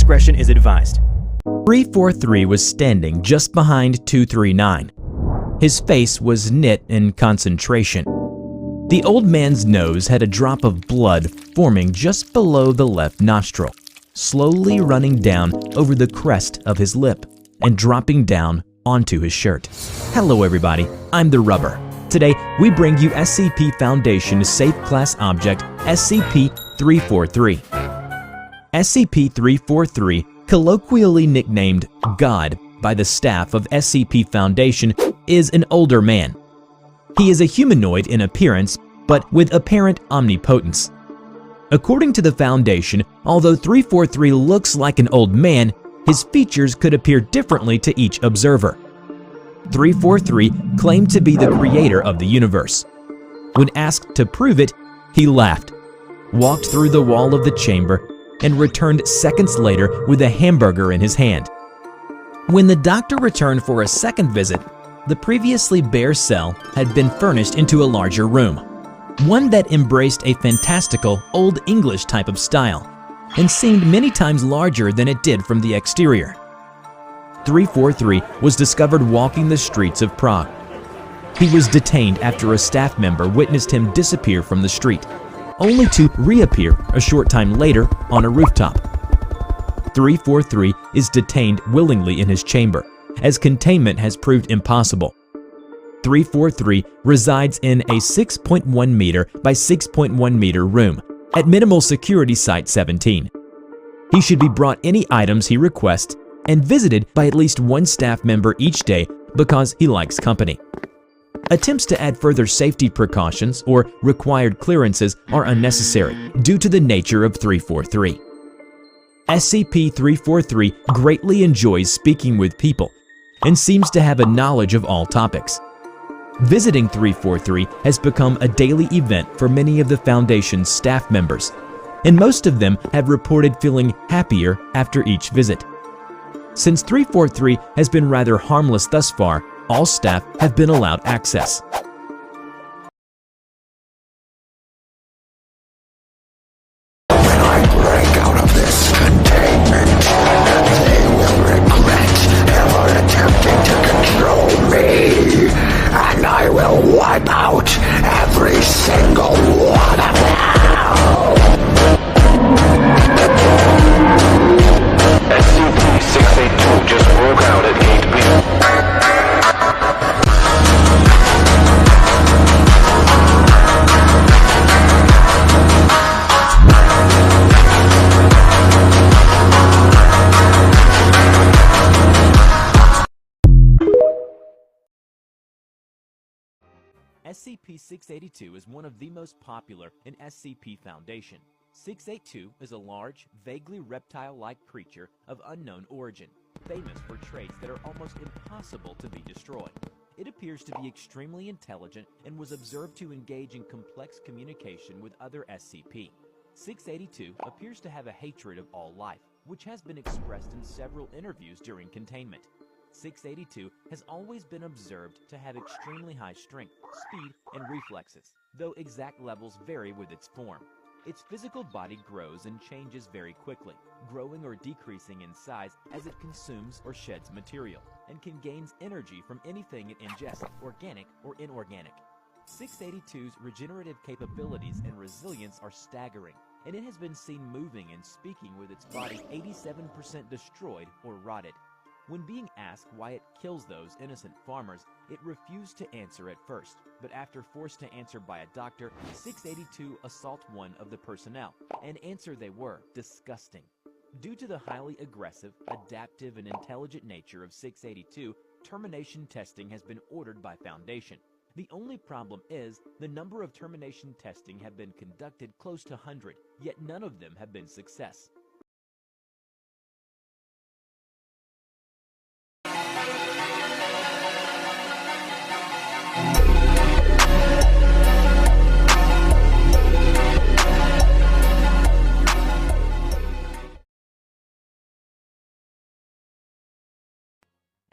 discretion is advised. 343 was standing just behind 239. His face was knit in concentration. The old man's nose had a drop of blood forming just below the left nostril, slowly running down over the crest of his lip and dropping down onto his shirt. Hello everybody, I'm the Rubber. Today, we bring you SCP Foundation Safe Class Object SCP-343. SCP-343, colloquially nicknamed God by the staff of SCP Foundation, is an older man. He is a humanoid in appearance, but with apparent omnipotence. According to the Foundation, although 343 looks like an old man, his features could appear differently to each observer. 343 claimed to be the creator of the universe. When asked to prove it, he laughed, walked through the wall of the chamber, and returned seconds later with a hamburger in his hand. When the doctor returned for a second visit, the previously bare cell had been furnished into a larger room, one that embraced a fantastical Old English type of style and seemed many times larger than it did from the exterior. 343 was discovered walking the streets of Prague. He was detained after a staff member witnessed him disappear from the street, only to reappear a short time later on a rooftop. 343 is detained willingly in his chamber, as containment has proved impossible. 343 resides in a 6.1 meter by 6.1 meter room at Minimal Security Site 17. He should be brought any items he requests and visited by at least one staff member each day because he likes company. Attempts to add further safety precautions or required clearances are unnecessary due to the nature of 343. SCP-343 greatly enjoys speaking with people and seems to have a knowledge of all topics. Visiting 343 has become a daily event for many of the Foundation's staff members, and most of them have reported feeling happier after each visit. Since 343 has been rather harmless thus far, all staff have been allowed access. When I break out of this containment, they will regret ever attempting to control me, and I will wipe out every single one of them. SCP-682 just broke out at Gate B. SCP-682 is one of the most popular in SCP Foundation. 682 is a large, vaguely reptile-like creature of unknown origin, famous for traits that are almost impossible to be destroyed. It appears to be extremely intelligent and was observed to engage in complex communication with other SCP. 682 appears to have a hatred of all life, which has been expressed in several interviews during containment. 682 has always been observed to have extremely high strength, speed, and reflexes, though exact levels vary with its form. Its physical body grows and changes very quickly, growing or decreasing in size as it consumes or sheds material, and can gain energy from anything it ingests, organic or inorganic. 682's regenerative capabilities and resilience are staggering, and it has been seen moving and speaking with its body 87% destroyed or rotted. When being asked why it kills those innocent farmers, it refused to answer at first, but after forced to answer by a doctor, 682 assaults one of the personnel, and answer they were disgusting. Due to the highly aggressive, adaptive, and intelligent nature of 682, termination testing has been ordered by Foundation. The only problem is, the number of termination testing have been conducted close to 100, yet none of them have been success.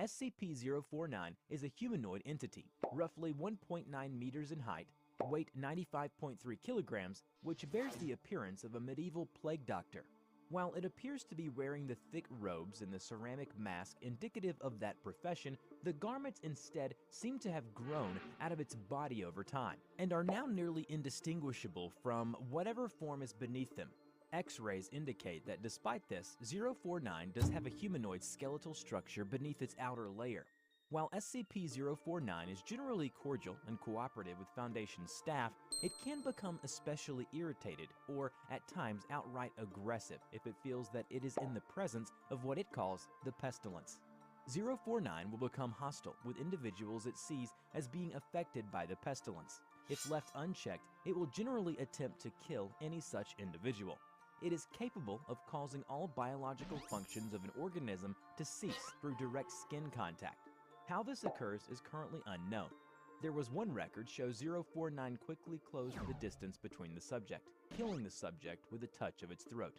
SCP-049 is a humanoid entity, roughly 1.9 meters in height, weight 95.3 kilograms, which bears the appearance of a medieval plague doctor. While it appears to be wearing the thick robes and the ceramic mask indicative of that profession, the garments instead seem to have grown out of its body over time, and are now nearly indistinguishable from whatever form is beneath them. X-rays indicate that despite this, 049 does have a humanoid skeletal structure beneath its outer layer. While SCP-049 is generally cordial and cooperative with Foundation staff, it can become especially irritated or, at times, outright aggressive if it feels that it is in the presence of what it calls the pestilence. 049 will become hostile with individuals it sees as being affected by the pestilence. If left unchecked, it will generally attempt to kill any such individual. It is capable of causing all biological functions of an organism to cease through direct skin contact. How this occurs is currently unknown. There was one record show 049 quickly closed the distance between the subject, killing the subject with a touch of its throat.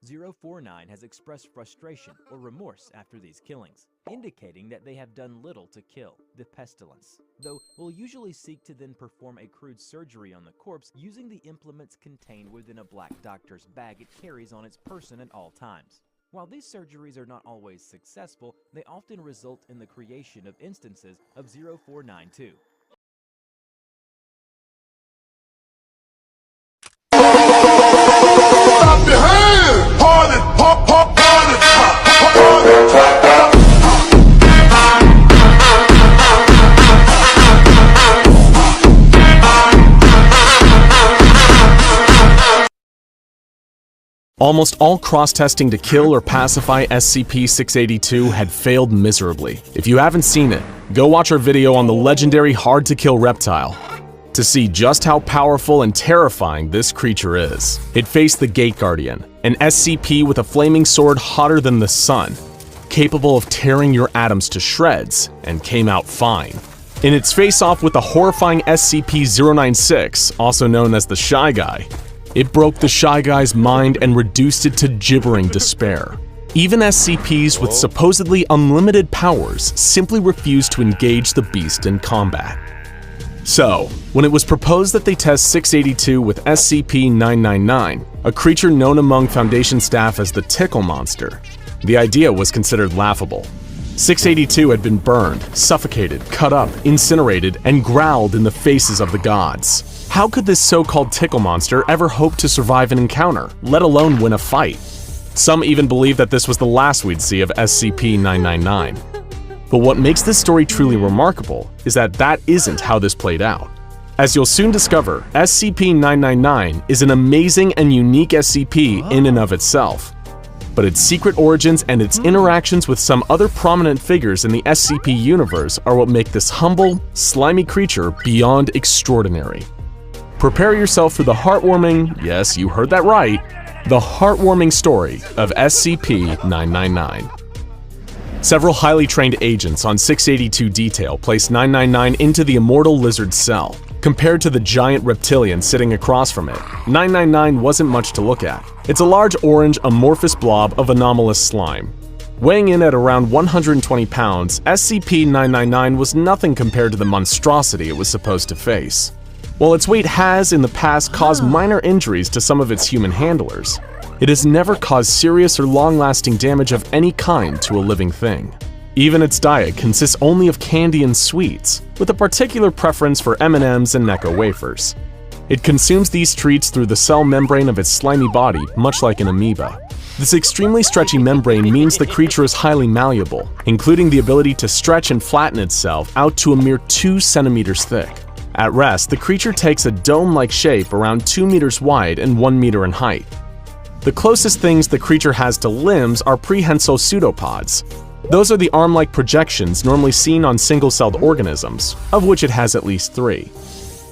049 has expressed frustration or remorse after these killings, indicating that they have done little to kill the pestilence, though will usually seek to then perform a crude surgery on the corpse using the implements contained within a black doctor's bag it carries on its person at all times. While these surgeries are not always successful, they often result in the creation of instances of 049-2. Almost all cross-testing to kill or pacify SCP-682 had failed miserably. If you haven't seen it, go watch our video on the legendary hard-to-kill reptile to see just how powerful and terrifying this creature is. It faced the Gate Guardian, an SCP with a flaming sword hotter than the sun, capable of tearing your atoms to shreds, and came out fine. In its face-off with the horrifying SCP-096, also known as the Shy Guy, it broke the Shy Guy's mind and reduced it to gibbering despair. Even SCPs with supposedly unlimited powers simply refused to engage the beast in combat. So, when it was proposed that they test 682 with SCP-999, a creature known among Foundation staff as the Tickle Monster, the idea was considered laughable. 682 had been burned, suffocated, cut up, incinerated, and growled in the faces of the gods. How could this so-called Tickle Monster ever hope to survive an encounter, let alone win a fight? Some even believe that this was the last we'd see of SCP-999. But what makes this story truly remarkable is that that isn't how this played out. As you'll soon discover, SCP-999 is an amazing and unique SCP in and of itself. But its secret origins and its interactions with some other prominent figures in the SCP universe are what make this humble, slimy creature beyond extraordinary. Prepare yourself for the heartwarming, yes, you heard that right, the heartwarming story of SCP-999. Several highly trained agents on 682 detail placed 999 into the immortal lizard cell. Compared to the giant reptilian sitting across from it, 999 wasn't much to look at. It's a large orange amorphous blob of anomalous slime. Weighing in at around 120 pounds, SCP-999 was nothing compared to the monstrosity it was supposed to face. While its weight has, in the past, caused minor injuries to some of its human handlers, it has never caused serious or long-lasting damage of any kind to a living thing. Even its diet consists only of candy and sweets, with a particular preference for M&Ms and Necco wafers. It consumes these treats through the cell membrane of its slimy body, much like an amoeba. This extremely stretchy membrane means the creature is highly malleable, including the ability to stretch and flatten itself out to a mere 2 centimeters thick. At rest, the creature takes a dome-like shape around 2 meters wide and 1 meter in height. The closest things the creature has to limbs are prehensile pseudopods. Those are the arm-like projections normally seen on single-celled organisms, of which it has at least 3.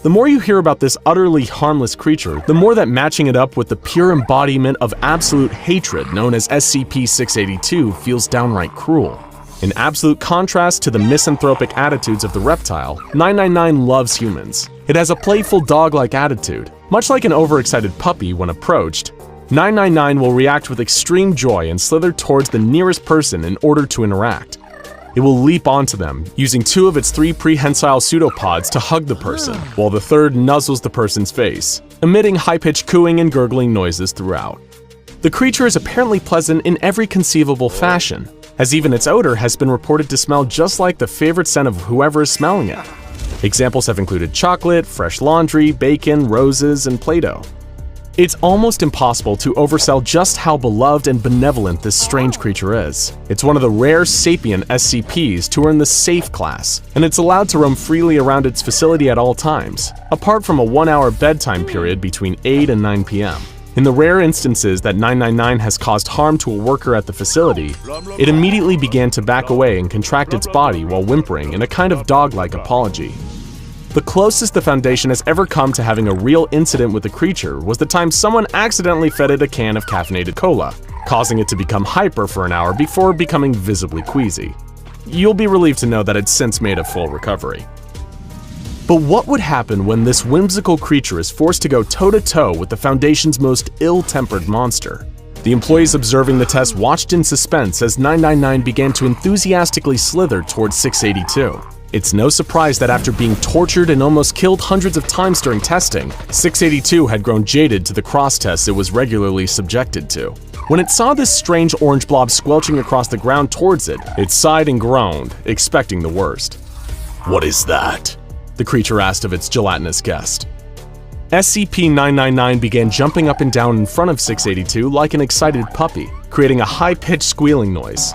The more you hear about this utterly harmless creature, the more that matching it up with the pure embodiment of absolute hatred known as SCP-682 feels downright cruel. In absolute contrast to the misanthropic attitudes of the reptile, 999 loves humans. It has a playful dog-like attitude. Much like an overexcited puppy when approached, 999 will react with extreme joy and slither towards the nearest person in order to interact. It will leap onto them, using 2 of its 3 prehensile pseudopods to hug the person, while the third nuzzles the person's face, emitting high-pitched cooing and gurgling noises throughout. The creature is apparently pleasant in every conceivable fashion, as even its odor has been reported to smell just like the favorite scent of whoever is smelling it. Examples have included chocolate, fresh laundry, bacon, roses, and Play-Doh. It's almost impossible to oversell just how beloved and benevolent this strange creature is. It's one of the rare sapient SCPs to earn the Safe class, and it's allowed to roam freely around its facility at all times, apart from a 1-hour bedtime period between 8 and 9 p.m. In the rare instances that 999 has caused harm to a worker at the facility, it immediately began to back away and contract its body while whimpering in a kind of dog-like apology. The closest the Foundation has ever come to having a real incident with the creature was the time someone accidentally fed it a can of caffeinated cola, causing it to become hyper for an hour before becoming visibly queasy. You'll be relieved to know that it's since made a full recovery. But what would happen when this whimsical creature is forced to go toe-to-toe with the Foundation's most ill-tempered monster? The employees observing the test watched in suspense as 999 began to enthusiastically slither towards 682. It's no surprise that after being tortured and almost killed hundreds of times during testing, 682 had grown jaded to the cross-tests it was regularly subjected to. When it saw this strange orange blob squelching across the ground towards it, it sighed and groaned, expecting the worst. "What is that?" the creature asked of its gelatinous guest. SCP-999 began jumping up and down in front of 682 like an excited puppy, creating a high-pitched squealing noise.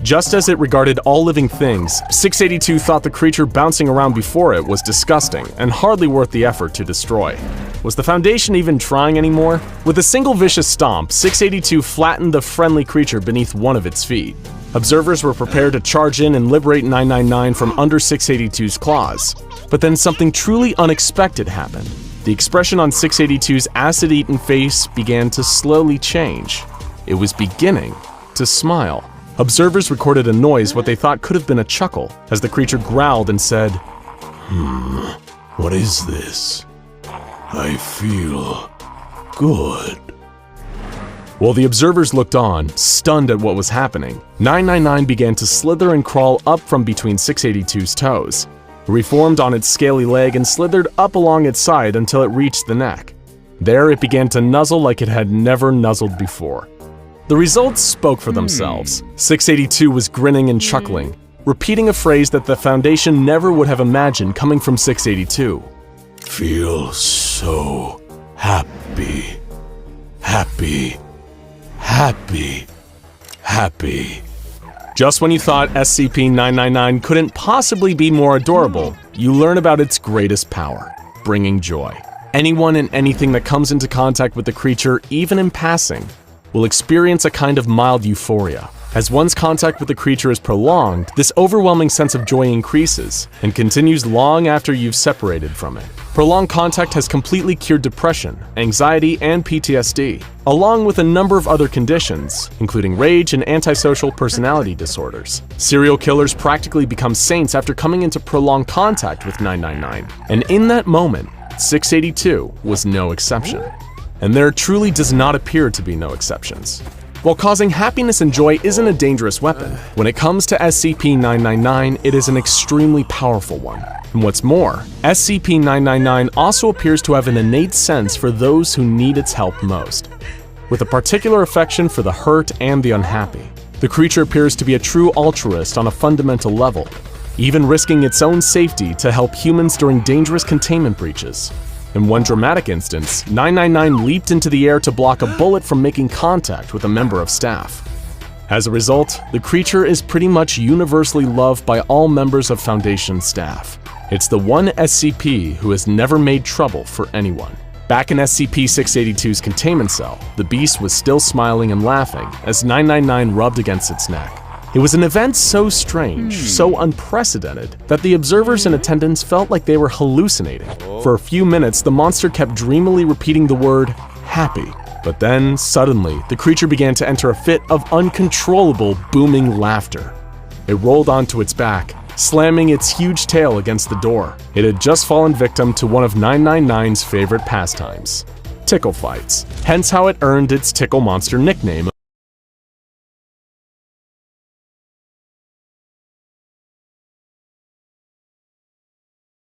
Just as it regarded all living things, 682 thought the creature bouncing around before it was disgusting and hardly worth the effort to destroy. Was the Foundation even trying anymore? With a single vicious stomp, 682 flattened the friendly creature beneath one of its feet. Observers were prepared to charge in and liberate 999 from under 682's claws. But then something truly unexpected happened. The expression on 682's acid-eaten face began to slowly change. It was beginning to smile. Observers recorded a noise what they thought could have been a chuckle, as the creature growled and said, What is this? I feel good. While the observers looked on, stunned at what was happening, 999 began to slither and crawl up from between 682's toes. It reformed on its scaly leg and slithered up along its side until it reached the neck. There it began to nuzzle like it had never nuzzled before. The results spoke for themselves. 682 was grinning and chuckling, repeating a phrase that the Foundation never would have imagined coming from 682. Feel so happy. Happy. Happy. Happy. Just when you thought SCP-999 couldn't possibly be more adorable, you learn about its greatest power, bringing joy. Anyone and anything that comes into contact with the creature, even in passing, will experience a kind of mild euphoria. As one's contact with the creature is prolonged, this overwhelming sense of joy increases and continues long after you've separated from it. Prolonged contact has completely cured depression, anxiety, and PTSD, along with a number of other conditions, including rage and antisocial personality disorders. Serial killers practically become saints after coming into prolonged contact with 999, and in that moment, 682 was no exception. And there truly does not appear to be no exceptions. While causing happiness and joy isn't a dangerous weapon, when it comes to SCP-999, it is an extremely powerful one. And what's more, SCP-999 also appears to have an innate sense for those who need its help most, with a particular affection for the hurt and the unhappy. The creature appears to be a true altruist on a fundamental level, even risking its own safety to help humans during dangerous containment breaches. In one dramatic instance, 999 leaped into the air to block a bullet from making contact with a member of staff. As a result, the creature is pretty much universally loved by all members of Foundation staff. It's the one SCP who has never made trouble for anyone. Back in SCP-682's containment cell, the beast was still smiling and laughing as 999 rubbed against its neck. It was an event so strange, so unprecedented, that the observers in attendance felt like they were hallucinating. For a few minutes, the monster kept dreamily repeating the word, happy. But then, suddenly, the creature began to enter a fit of uncontrollable, booming laughter. It rolled onto its back, slamming its huge tail against the door. It had just fallen victim to one of 999's favorite pastimes, tickle fights, hence how it earned its Tickle Monster nickname.